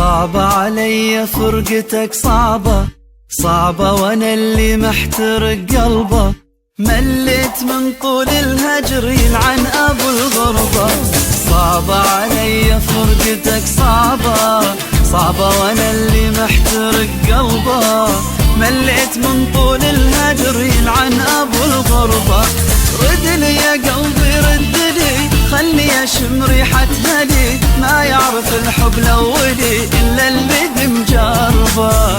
صعبة علي فرقتك صعبة، صعبة وانا اللي محترق قلبه، مليت من طول الهجر يلعن ابو الغربة. صعبة علي فرقتك صعبة، صعبة وانا اللي محترق قلبه، مليت من طول الهجر يلعن ابو الغربة. رد لي يا قلبي رد لي، خلي اشم ريحة هدي، ما يعرف الحب الاولي الا اللي بمجربه.